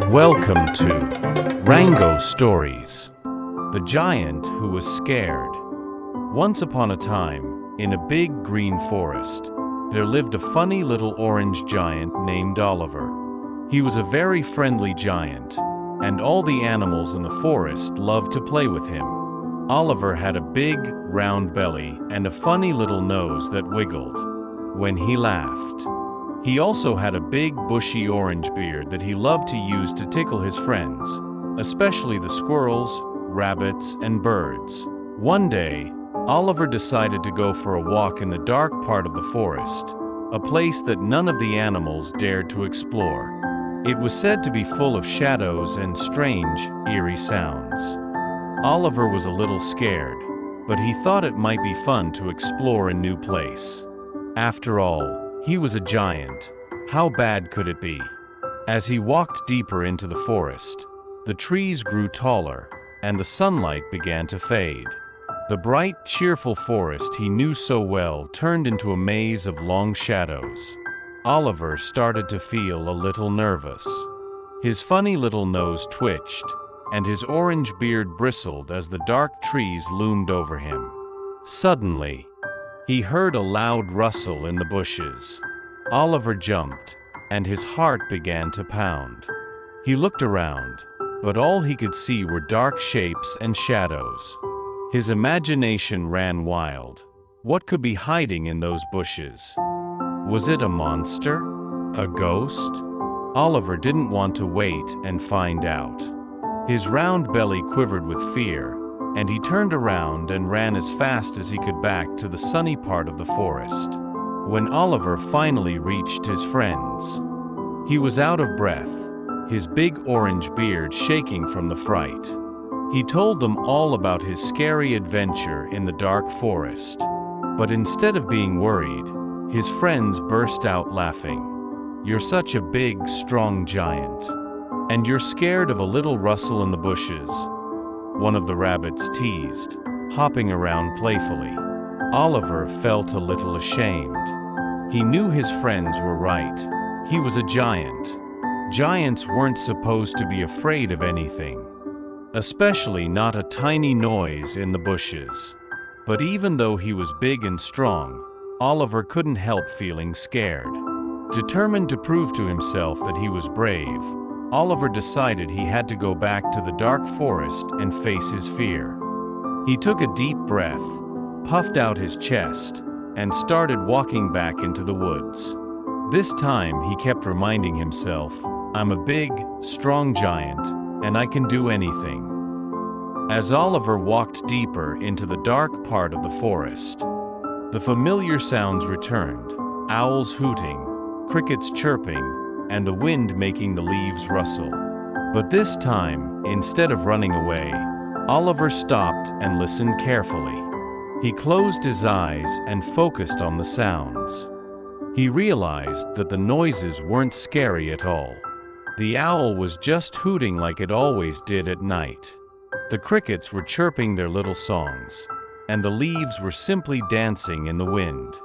Welcome to Rango Stories. The Giant Who Was Scared. Once upon a time, in a big green forest, there lived a funny little orange giant named Oliver. He was a very friendly giant, and all the animals in the forest loved to play with him. Oliver had a big, round belly and a funny little nose that wiggled when he laughed. He also had a big, bushy orange beard that he loved to use to tickle his friends, especially the squirrels, rabbits, and birds. One day, Oliver decided to go for a walk in the dark part of the forest, a place that none of the animals dared to explore. It was said to be full of shadows and strange, eerie sounds. Oliver was a little scared, but he thought it might be fun to explore a new place. After all, he was a giant. How bad could it be? As he walked deeper into the forest, the trees grew taller, and the sunlight began to fade. The bright, cheerful forest he knew so well turned into a maze of long shadows. Oliver started to feel a little nervous. His funny little nose twitched, and his orange beard bristled as the dark trees loomed over him. Suddenly, he heard a loud rustle in the bushes. Oliver jumped, and his heart began to pound. He looked around, but all he could see were dark shapes and shadows. His imagination ran wild. What could be hiding in those bushes? Was it a monster? A ghost? Oliver didn't want to wait and find out. His round belly quivered with fear, and he turned around and ran as fast as he could back to the sunny part of the forest. When Oliver finally reached his friends, he was out of breath, his big orange beard shaking from the fright. He told them all about his scary adventure in the dark forest. But instead of being worried, his friends burst out laughing. "You're such a big, strong giant. And you're scared of a little rustle in the bushes," one of the rabbits teased, hopping around playfully. Oliver felt a little ashamed. He knew his friends were right. He was a giant. Giants weren't supposed to be afraid of anything, especially not a tiny noise in the bushes. But even though he was big and strong, Oliver couldn't help feeling scared. Determined to prove to himself that he was brave, Oliver decided he had to go back to the dark forest and face his fear. He took a deep breath, puffed out his chest, and started walking back into the woods. This time he kept reminding himself, "I'm a big, strong giant, and I can do anything." As Oliver walked deeper into the dark part of the forest, the familiar sounds returned: owls hooting, crickets chirping, and the wind making the leaves rustle. But this time, instead of running away, Oliver stopped and listened carefully. He closed his eyes and focused on the sounds. He realized that the noises weren't scary at all. The owl was just hooting like it always did at night. The crickets were chirping their little songs, and the leaves were simply dancing in the wind.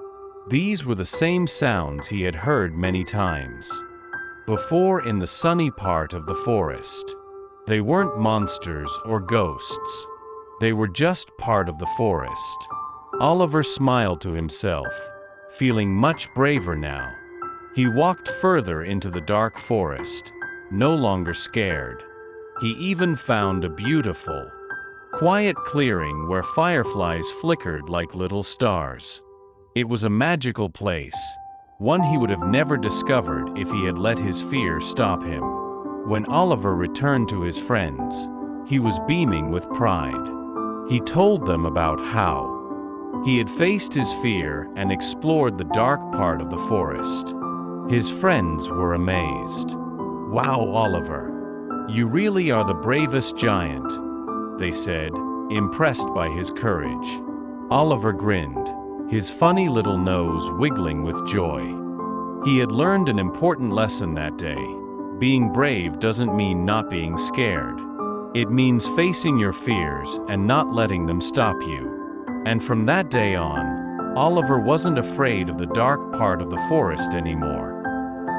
These were the same sounds he had heard many times before in the sunny part of the forest. They weren't monsters or ghosts. They were just part of the forest. Oliver smiled to himself, feeling much braver now. He walked further into the dark forest, no longer scared. He even found a beautiful, quiet clearing where fireflies flickered like little stars. It was a magical place, one he would have never discovered if he had let his fear stop him. When Oliver returned to his friends, he was beaming with pride. He told them about how he had faced his fear and explored the dark part of the forest. His friends were amazed. "Wow, Oliver, you really are the bravest giant," they said, impressed by his courage. Oliver grinned, his funny little nose wiggling with joy. He had learned an important lesson that day. Being brave doesn't mean not being scared. It means facing your fears and not letting them stop you. And from that day on, Oliver wasn't afraid of the dark part of the forest anymore.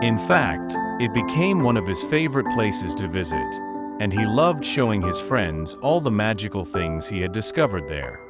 In fact, It became one of his favorite places to visit, and he loved showing his friends all the magical things he had discovered there.